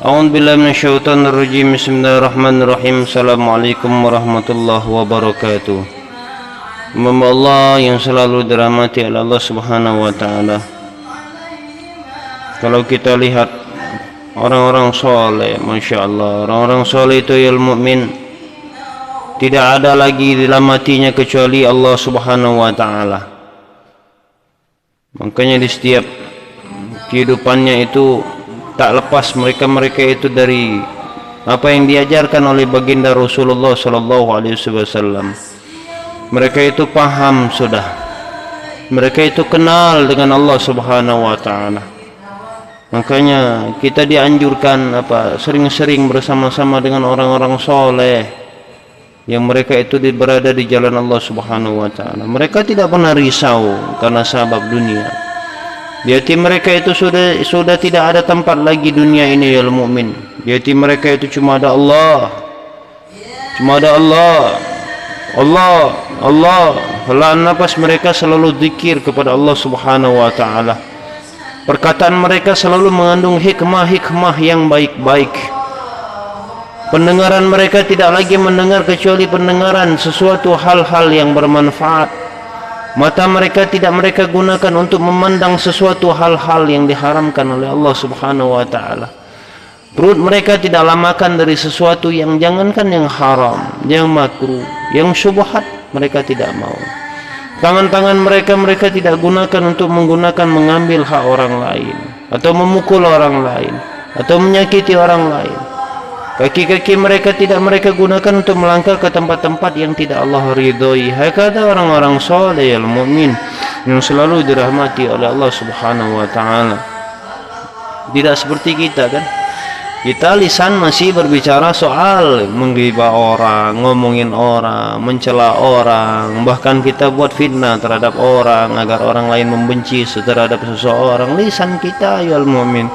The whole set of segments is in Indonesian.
A'udzu billahi minasyaitonir rajim. Bismillahirrahmanirrahim. Assalamualaikum warahmatullahi wabarakatuh. Hamba Allah yang selalu dirahmati oleh Allah Subhanahu wa taala. Kalau kita lihat orang-orang soleh, Masya Allah, orang-orang soleh itu ilmu mukmin, tidak ada lagi dalam hatinya kecuali Allah Subhanahu wa taala. Makanya di setiap kehidupannya itu tak lepas mereka itu dari apa yang diajarkan oleh baginda Rasulullah sallallahu alaihi wasallam. Mereka itu paham sudah. Mereka itu kenal dengan Allah Subhanahu wa taala. Makanya kita dianjurkan sering-sering bersama-sama dengan orang-orang soleh yang mereka itu berada di jalan Allah Subhanahu wa taala. Mereka tidak pernah risau karena sebab dunia. Di hati mereka itu sudah tidak ada tempat lagi dunia ini ya mukmin. Di hati mereka itu cuma ada Allah. Cuma ada Allah. Allah, Allah. Helaan nafas mereka selalu zikir kepada Allah Subhanahu wa taala. Perkataan mereka selalu mengandung hikmah-hikmah yang baik-baik. Pendengaran mereka tidak lagi mendengar kecuali pendengaran sesuatu hal-hal yang bermanfaat. Mata mereka tidak mereka gunakan untuk memandang sesuatu hal-hal yang diharamkan oleh Allah Subhanahu wa taala. Perut mereka tidaklah makan dari sesuatu yang jangankan yang haram, yang makruh, yang syubhat, mereka tidak mau. Tangan-tangan mereka tidak gunakan untuk mengambil hak orang lain, atau memukul orang lain, atau menyakiti orang lain. Kaki-kaki mereka tidak mereka gunakan untuk melangkah ke tempat-tempat yang tidak Allah ridhoi. Hakada orang-orang soleh al-mu'min yang selalu dirahmati oleh Allah Subhanahu wa taala. Tidak seperti kita kan? Kita lisan masih berbicara soal menggibah orang, ngomongin orang, mencela orang, bahkan kita buat fitnah terhadap orang agar orang lain membenci terhadap seseorang. Lisan kita ya al-mu'min.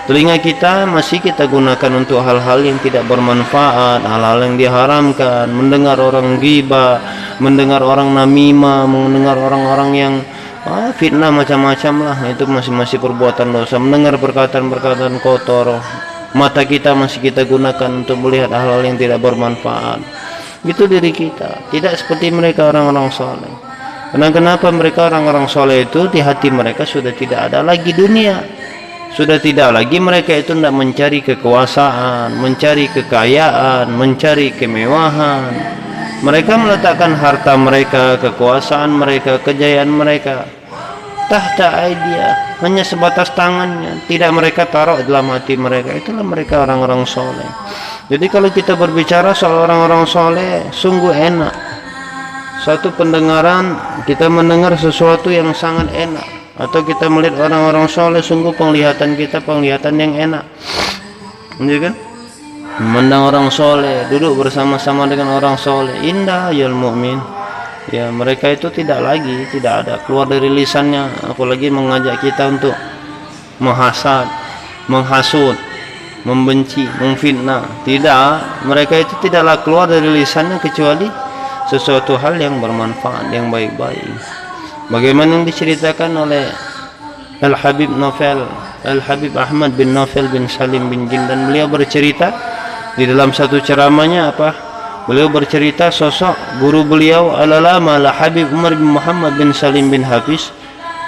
Telinga kita masih kita gunakan untuk hal-hal yang tidak bermanfaat, hal-hal yang diharamkan, mendengar orang ghibah, mendengar orang namimah, mendengar orang-orang yang fitnah macam-macam lah. Itu masih perbuatan dosa. Mendengar perkataan-perkataan kotor. Mata kita masih kita gunakan untuk melihat hal-hal yang tidak bermanfaat. Itu diri kita. Tidak seperti mereka orang-orang soleh. Karena kenapa mereka orang-orang soleh itu di hati mereka sudah tidak ada lagi dunia. Sudah tidak lagi mereka itu tidak mencari kekuasaan, mencari kekayaan, mencari kemewahan. Mereka meletakkan harta mereka, kekuasaan mereka, kejayaan mereka tahta aidia, hanya sebatas tangannya, tidak mereka taruh dalam hati mereka. Itulah mereka orang-orang soleh. Jadi kalau kita berbicara soal orang-orang soleh, sungguh enak. Suatu pendengaran, kita mendengar sesuatu yang sangat enak. Atau kita melihat orang-orang soleh, sungguh penglihatan kita penglihatan yang enak, ya kan? Memandang orang soleh, duduk bersama-sama dengan orang soleh, indah ya mukmin. Ya mereka itu tidak ada keluar dari lisannya, apalagi mengajak kita untuk menghasad, menghasut, membenci, memfitnah. Tidak, mereka itu tidaklah keluar dari lisannya kecuali sesuatu hal yang bermanfaat, yang baik-baik. Bagaimana yang diceritakan oleh Al-Habib Ahmad bin Naufal bin Salim bin Jindan. Beliau bercerita di dalam satu ceramahnya beliau bercerita sosok guru beliau al-alama Al-Habib Umar bin Muhammad bin Salim bin Hafiz.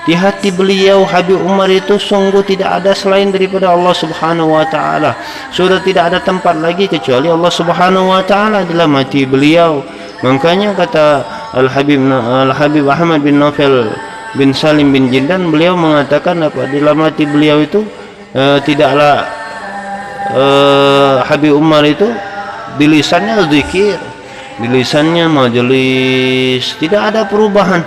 Di hati beliau Habib Umar itu sungguh tidak ada selain daripada Allah Subhanahu wa taala. Sudah tidak ada tempat lagi kecuali Allah Subhanahu wa taala dalam hati beliau. Makanya kata Al-Habib Ahmad bin Naufal bin Salim bin Jindan, beliau mengatakan dalam hati beliau itu tidaklah Habib Umar itu di lisannya zikir, di lisannya majelis, tidak ada perubahan.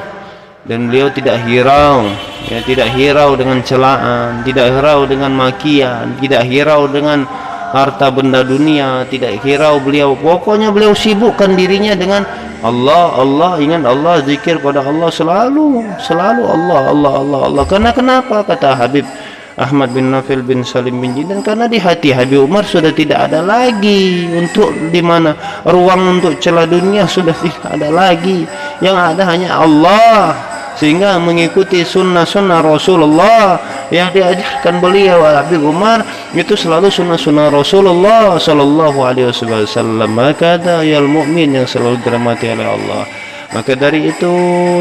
Dan beliau tidak hirau, tidak hirau dengan celaan, tidak hirau dengan makian, tidak hirau dengan harta benda dunia, tidak hirau beliau. Pokoknya beliau sibukkan dirinya dengan Allah, ingat Allah, zikir pada Allah selalu Allah. Karena kenapa? Kata Habib Ahmad bin Naufal bin Salim bin Jindan, karena di hati Habib Umar sudah tidak ada lagi untuk di mana ruang untuk celah dunia, sudah tidak ada lagi. Yang ada hanya Allah. Sehingga mengikuti sunnah-sunnah Rasulullah yang diajarkan beliau Habib Umar itu selalu sunnah-sunnah Rasulullah sallallahu alaihi wasallam. Maka yal mukmin yang selalu dirahmati oleh Allah. Maka dari itu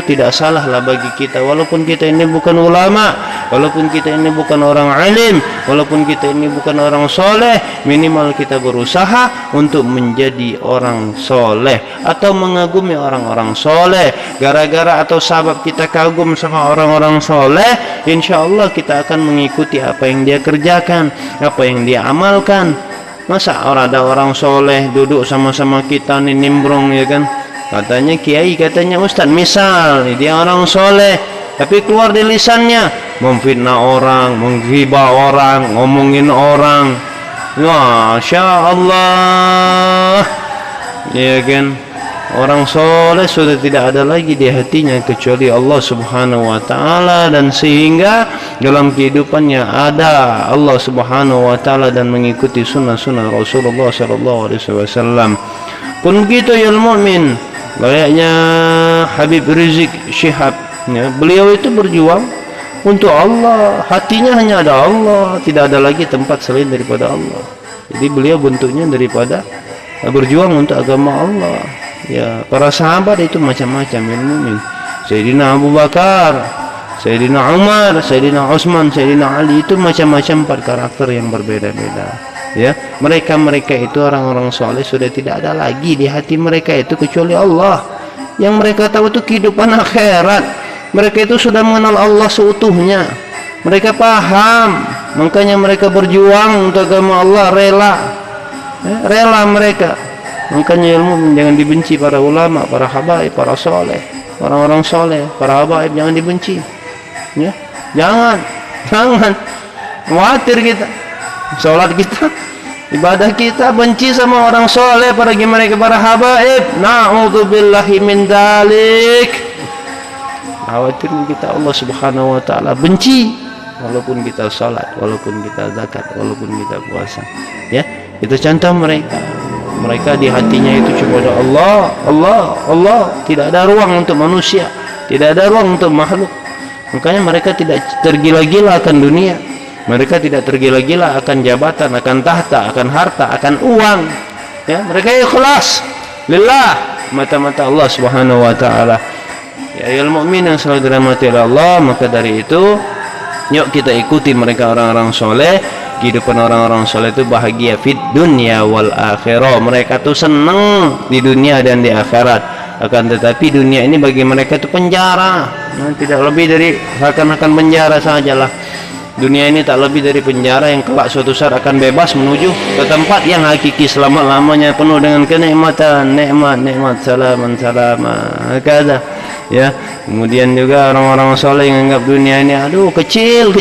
tidak salahlah bagi kita, walaupun kita ini bukan ulama, walaupun kita ini bukan orang alim, walaupun kita ini bukan orang soleh, minimal kita berusaha untuk menjadi orang soleh atau mengagumi orang-orang soleh. Gara-gara atau sabab kita kagum sama orang-orang soleh, insya Allah kita akan mengikuti apa yang dia kerjakan, apa yang dia amalkan. Masa ada orang soleh duduk sama-sama kita nih nimbrong, ya kan? Katanya kiai, katanya ustaz, misal dia orang soleh tapi keluar di lisannya memfitnah orang, menghibah orang, ngomongin orang, Masya Allah, ya kan? Orang soleh sudah tidak ada lagi di hatinya kecuali Allah subhanahu wa ta'ala, dan sehingga dalam kehidupannya ada Allah subhanahu wa ta'ala dan mengikuti sunnah-sunnah Rasulullah sallallahu alaihi wasallam. Pun begitu ya mukmin, layaknya Habib Rizik Syihab, ya, beliau itu berjuang untuk Allah, hatinya hanya ada Allah, tidak ada lagi tempat selain daripada Allah. Jadi beliau bentuknya daripada berjuang untuk agama Allah. Ya, para sahabat itu macam-macam ya mukmin. Sayyidina Abu Bakar, Sayyidina Umar, Sayyidina Utsman, Sayyidina Ali, itu macam-macam 4 karakter yang berbeda-beda. Ya, mereka itu orang-orang soleh sudah tidak ada lagi di hati mereka itu kecuali Allah. Yang mereka tahu itu kehidupan akhirat. Mereka itu sudah mengenal Allah seutuhnya. Mereka paham, makanya mereka berjuang untuk agama Allah, rela. Rela mereka. Makanya ilmu jangan dibenci para ulama, para habaib, para soleh, orang-orang soleh, para habaib jangan dibenci. Ya, jangan. Khawatir kita. Salat kita, ibadah kita benci sama orang soleh, apalagi mereka para habaib. Na'udzubillahi min dzalik. Khawatir kita Allah subhanahu wa ta'ala benci, walaupun kita salat, walaupun kita zakat, walaupun kita puasa. Ya, itu contoh mereka di hatinya itu cuma ada Allah. Tidak ada ruang untuk manusia, tidak ada ruang untuk makhluk. Makanya mereka tidak tergila-gila akan dunia. Mereka tidak tergila-gila akan jabatan, akan tahta, akan harta, akan uang. Ya, mereka ikhlas lillah, mata-mata Allah subhanahu wa ta'ala. Ya ayyuhal mukmin yang selalu dirahmati oleh Allah. Maka dari itu, yuk kita ikuti mereka orang-orang soleh. Kehidupan orang-orang soleh itu bahagia fit dunya wal akhirah. Mereka tuh senang di dunia dan di akhirat. Akan tetapi dunia ini bagi mereka itu penjara. Tidak lebih dari seakan-akan penjara sajalah. Dunia ini tak lebih dari penjara yang kelak suatu saat akan bebas menuju ke tempat yang hakiki selama-lamanya, penuh dengan kenikmatan, nikmat, salaman, kada. Ya, kemudian juga orang-orang soleh yang anggap dunia ini aduh kecil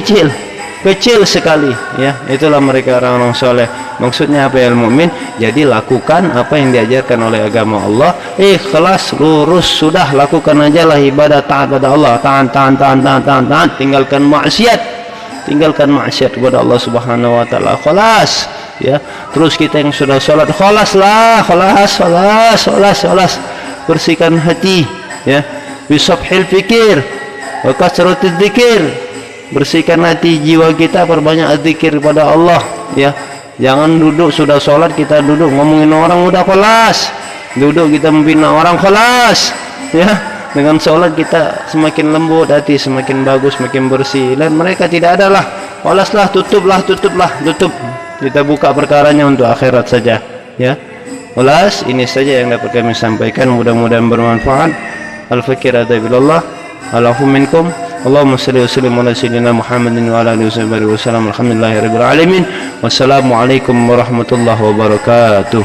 sekali, ya, itulah mereka orang-orang soleh. Maksudnya apa ya mukmin? Jadi lakukan apa yang diajarkan oleh agama Allah, ikhlas, lurus, sudah lakukan aja lah ibadah, taat pada Allah, taat, tinggalkan maksiat kepada Allah subhanahu wa ta'ala, khalas, ya. Terus kita yang sudah sholat, khalas, bersihkan hati, ya, bisabhil fikir wa kasratil dzikir. Bersihkan hati jiwa kita, perbanyak zikir kepada Allah, ya. Jangan duduk sudah sholat kita duduk ngomongin orang, udah khalas. Duduk kita membina orang, khalas, ya. Dengan sholat kita semakin lembut hati, semakin bagus, semakin bersih. Dan mereka tidak adalah khalaslah, tutup. Kita buka perkaranya untuk akhirat saja, ya. Khalas, ini saja yang dapat kami sampaikan, mudah-mudahan bermanfaat. Al-fakir adabillah, alafu minkum. Allahumma salli wa sallim ala sayyidina Muhammadin wa ala alihi wasallam. Alhamdulillahirabbil alamin. Wassalamualaikum warahmatullahi wabarakatuh.